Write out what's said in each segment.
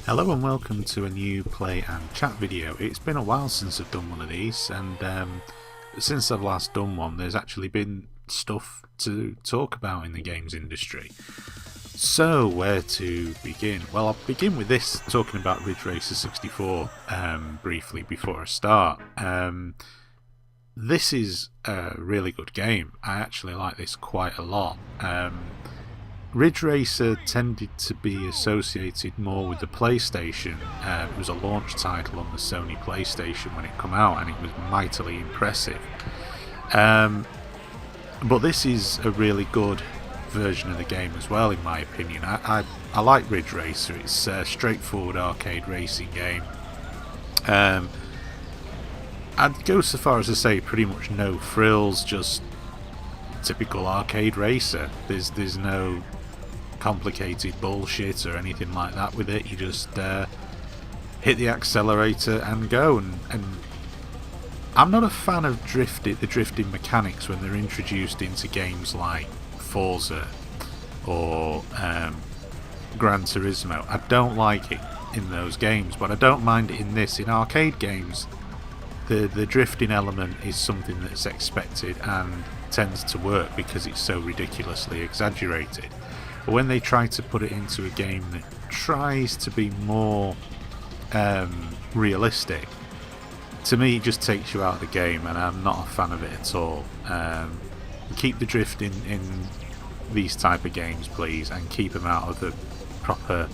Hello and welcome to a new play and chat video. It's been a while since I've done one of these, and since I've last done one there's actually been stuff to talk about in the games industry. So where to begin? Well, I'll begin with this, talking about Ridge Racer 64 briefly before I start. This is a really good game. I actually like this quite a lot. Ridge Racer tended to be associated more with the PlayStation. It was a launch title on the Sony PlayStation when it came out, and it was mightily impressive. But this is a really good version of the game as well, in my opinion. I like Ridge Racer. It's a straightforward arcade racing game. I'd go so far as to say pretty much no frills, just typical arcade racer. There's no complicated bullshit or anything like that with it. You just hit the accelerator and go. And I'm not a fan of the drifting mechanics when they're introduced into games like Forza or Gran Turismo. I don't like it in those games, but I don't mind it in this. In arcade games, the drifting element is something that's expected and tends to work because it's so ridiculously exaggerated. But when they try to put it into a game that tries to be more realistic, to me it just takes you out of the game, and I'm not a fan of it at all. Keep the drifting in these type of games, please, and keep them out of the proper,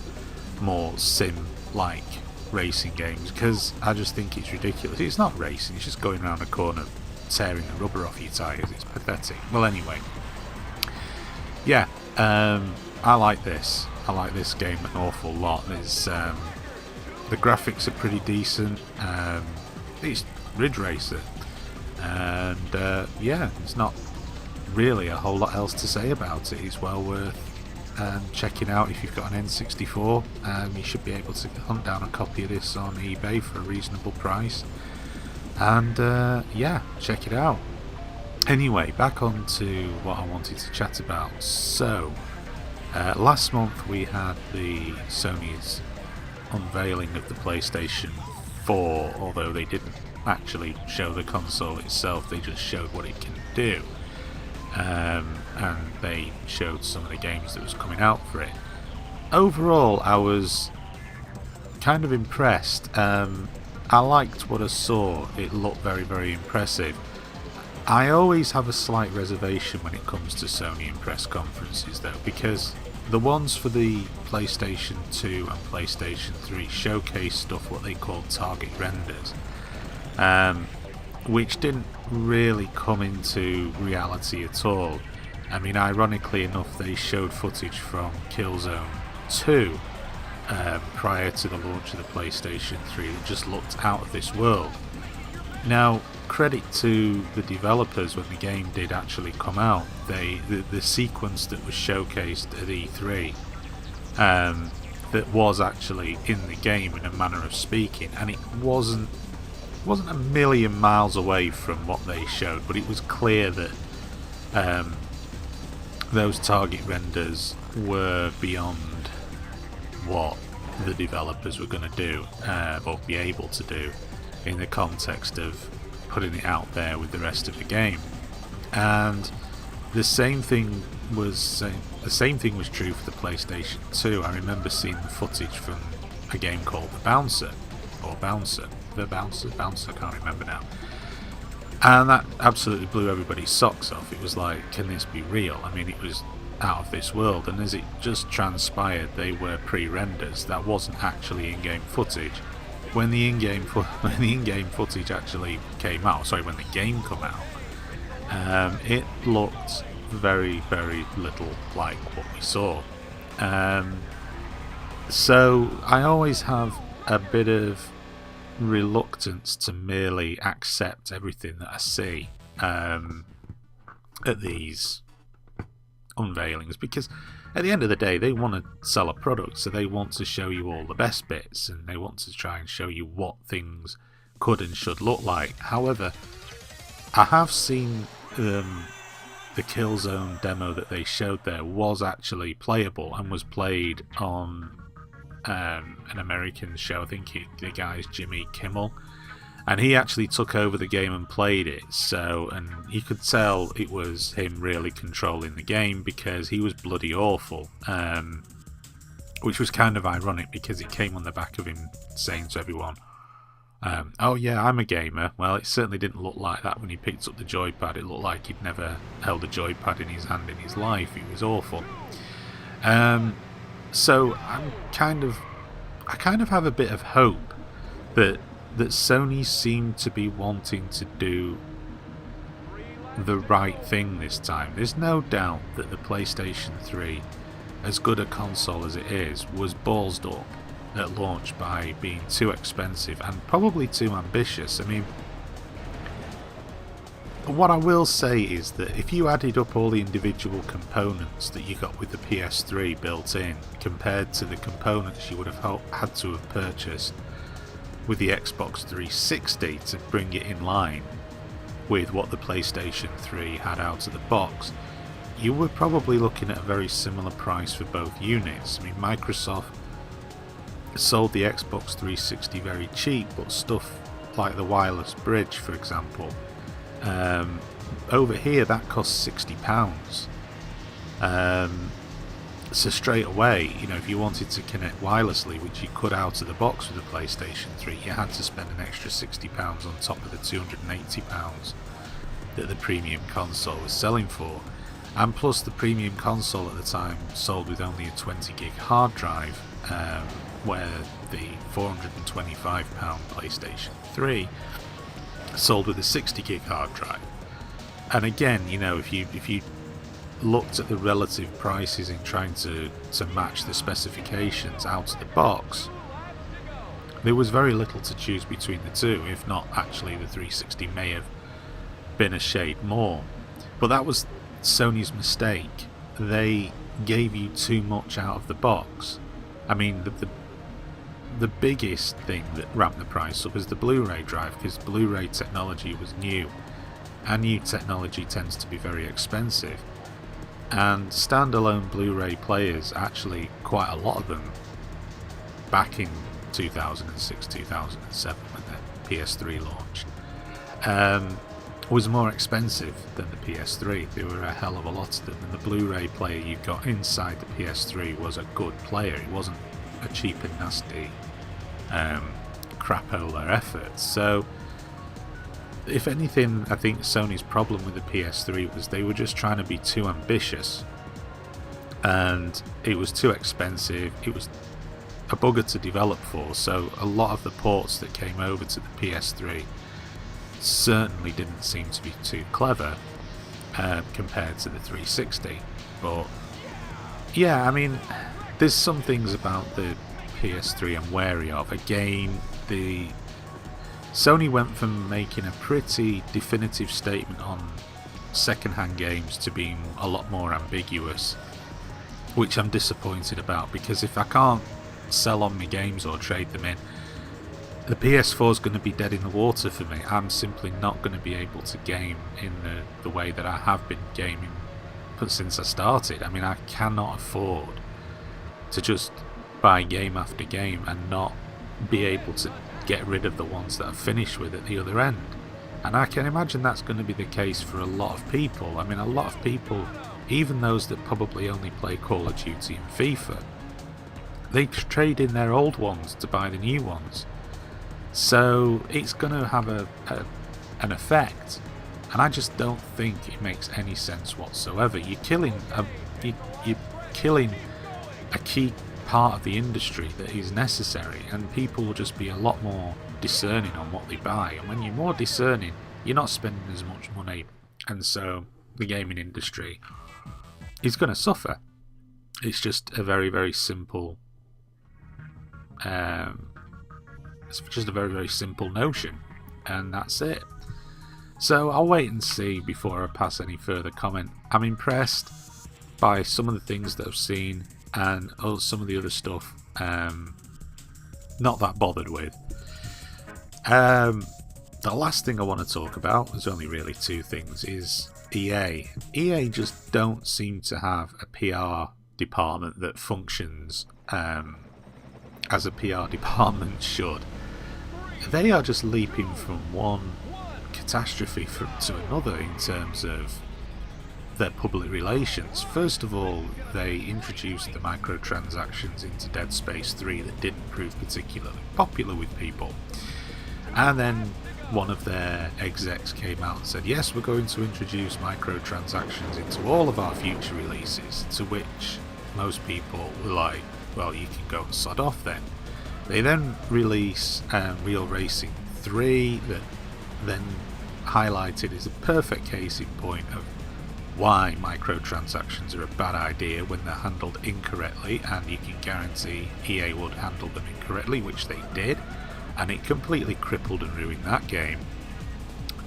more sim-like racing games, because I just think it's ridiculous. It's not racing, it's just going around a corner tearing the rubber off your tyres. It's pathetic. Well, anyway, yeah, I like this. I like this game an awful lot. There's the graphics are pretty decent. It's Ridge Racer, and yeah, there's not really a whole lot else to say about it. It's well worth checking out. If you've got an N64, you should be able to hunt down a copy of this on eBay for a reasonable price, and yeah, check it out. Anyway, back on to what I wanted to chat about. So last month we had the Sony's unveiling of the PlayStation 4, although they didn't actually show the console itself, they just showed what it can do. And they showed some of the games that was coming out for it. Overall, I was kind of impressed. I liked what I saw. It looked very, very impressive. I always have a slight reservation when it comes to Sony in press conferences, though, because the ones for the PlayStation 2 and PlayStation 3 showcase stuff what they call target renders, which didn't really come into reality at all. I mean, ironically enough, they showed footage from Killzone 2 prior to the launch of the PlayStation 3 that just looked out of this world. Now, credit to the developers, when the game did actually come out, the sequence that was showcased at E3 that was actually in the game, in a manner of speaking, and it wasn't a million miles away from what they showed, but it was clear that those target renders were beyond what the developers were going to do, or be able to do, in the context of putting it out there with the rest of the game. And the same thing was true for the PlayStation 2. I remember seeing the footage from a game called Bouncer, I can't remember now. And that absolutely blew everybody's socks off. It was like, can this be real? I mean, it was out of this world, and as it just transpired, they were pre-renders. That wasn't actually in-game footage. When the in-game footage actually came out, when the game came out, it looked very, very little like what we saw. So I always have a bit of reluctance to merely accept everything that I see at these unveilings, because at the end of the day they want to sell a product, so they want to show you all the best bits, and they want to try and show you what things could and should look like. However, I have seen the Killzone demo that they showed there was actually playable and was played on an American show. I think the guy's Jimmy Kimmel, and he actually took over the game and played it. So, and you could tell it was him really controlling the game because he was bloody awful. Which was kind of ironic because it came on the back of him saying to everyone, "Oh yeah, I'm a gamer." Well, it certainly didn't look like that when he picked up the joypad. It looked like he'd never held a joypad in his hand in his life. It was awful. So I kind of have a bit of hope that Sony seem to be wanting to do the right thing this time. There's no doubt that the PlayStation 3, as good a console as it is, was ballsed up at launch by being too expensive and probably too ambitious. I mean, what I will say is that if you added up all the individual components that you got with the PS3 built in compared to the components you would have had to have purchased with the Xbox 360 to bring it in line with what the PlayStation 3 had out of the box, you were probably looking at a very similar price for both units. I mean, Microsoft sold the Xbox 360 very cheap, but stuff like the wireless bridge, for example, over here that costs £60. So straight away, you know, if you wanted to connect wirelessly, which you could out of the box with the PlayStation 3, you had to spend an extra £60 on top of the £280 that the premium console was selling for. And plus the premium console at the time sold with only a 20 gig hard drive, where the £425 PlayStation 3 sold with a 60 gig hard drive. And again, you know, if you looked at the relative prices in trying to match the specifications out of the box, there was very little to choose between the two. If not, actually the 360 may have been a shade more. But that was Sony's mistake. They gave you too much out of the box. I mean, the biggest thing that ramped the price up is the Blu-ray drive, because Blu-ray technology was new, and new technology tends to be very expensive. And standalone Blu-ray players, actually quite a lot of them, back in 2006, 2007 when the PS3 launched, was more expensive than the PS3. There were a hell of a lot of them, and the Blu-ray player you got inside the PS3 was a good player. It wasn't a cheap and nasty crapola effort. So if anything, I think Sony's problem with the PS3 was they were just trying to be too ambitious, and it was too expensive. It was a bugger to develop for, so a lot of the ports that came over to the PS3 certainly didn't seem to be too clever compared to the 360. But yeah, I mean, there's some things about the PS3 I'm wary of. Again, the Sony went from making a pretty definitive statement on second-hand games to being a lot more ambiguous, which I'm disappointed about, because if I can't sell on my games or trade them in, the PS4 is going to be dead in the water for me. I'm simply not going to be able to game in the way that I have been gaming since I started. I mean, I cannot afford to just buy game after game and not be able to get rid of the ones that I've finished with at the other end. And I can imagine that's going to be the case for a lot of people. I mean, a lot of people, even those that probably only play Call of Duty and FIFA, they trade in their old ones to buy the new ones. So it's going to have an effect, and I just don't think it makes any sense whatsoever. You're killing a key part of the industry that is necessary, and people will just be a lot more discerning on what they buy. And when you're more discerning, you're not spending as much money, and so the gaming industry is going to suffer. It's just a very, very simple it's just a very, very simple notion, and that's it. So I'll wait and see before I pass any further comment. I'm impressed by some of the things that I've seen, and some of the other stuff not that bothered with. The last thing I want to talk about, there's only really two things, is EA. EA just don't seem to have a PR department that functions as a PR department should. They are just leaping from one catastrophe to another in terms of their public relations. First of all, they introduced the microtransactions into Dead Space 3 that didn't prove particularly popular with people. And then one of their execs came out and said, yes, we're going to introduce microtransactions into all of our future releases, to which most people were like, well, you can go and sod off then. They then release Real Racing 3, that then highlighted as a perfect case in point of why microtransactions are a bad idea when they're handled incorrectly, and you can guarantee EA would handle them incorrectly, which they did, and it completely crippled and ruined that game.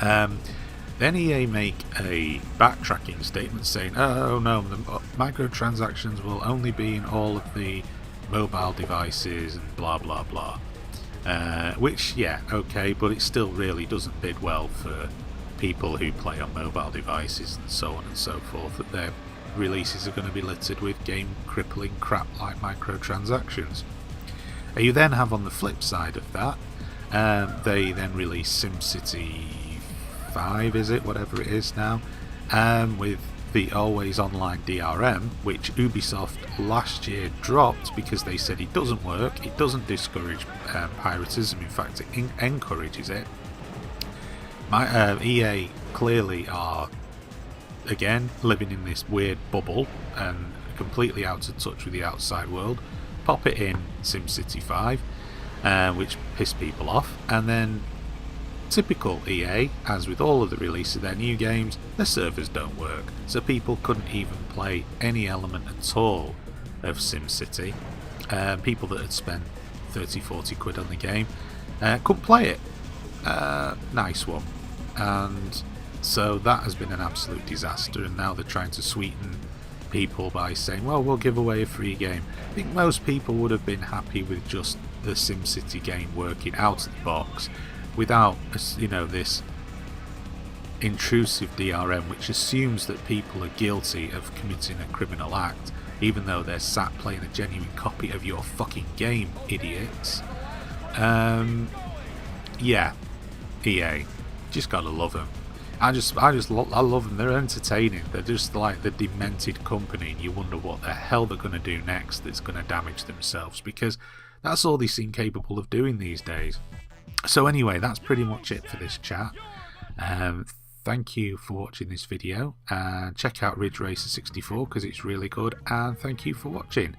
Then EA make a backtracking statement saying, oh no, the microtransactions will only be in all of the mobile devices and blah blah blah. Which, yeah, okay, but it still really doesn't bid well for people who play on mobile devices and so on and so forth, that their releases are going to be littered with game crippling crap like microtransactions. You then have on the flip side of that, they then release SimCity 5, is it, whatever it is now, with the always online DRM, which Ubisoft last year dropped because they said it doesn't work, it doesn't discourage piratism, in fact it encourages it. EA clearly are, again, living in this weird bubble and completely out of touch with the outside world. Pop it in SimCity 5, which pissed people off, and then typical EA, as with all of the release of their new games, their servers don't work, so people couldn't even play any element at all of SimCity. People that had spent 30-40 quid on the game couldn't play it. Nice one. And so that has been an absolute disaster, and now they're trying to sweeten people by saying, well, we'll give away a free game. I think most people would have been happy with just the SimCity game working out of the box without, you know, this intrusive DRM which assumes that people are guilty of committing a criminal act even though they're sat playing a genuine copy of your fucking game, idiots. Yeah, EA, just gotta love them. I love them. They're entertaining. They're just like the demented company, and you wonder what the hell they're going to do next that's going to damage themselves, because that's all they seem capable of doing these days. So anyway, that's pretty much it for this chat. Thank you for watching this video, and check out Ridge Racer 64 because it's really good, and thank you for watching.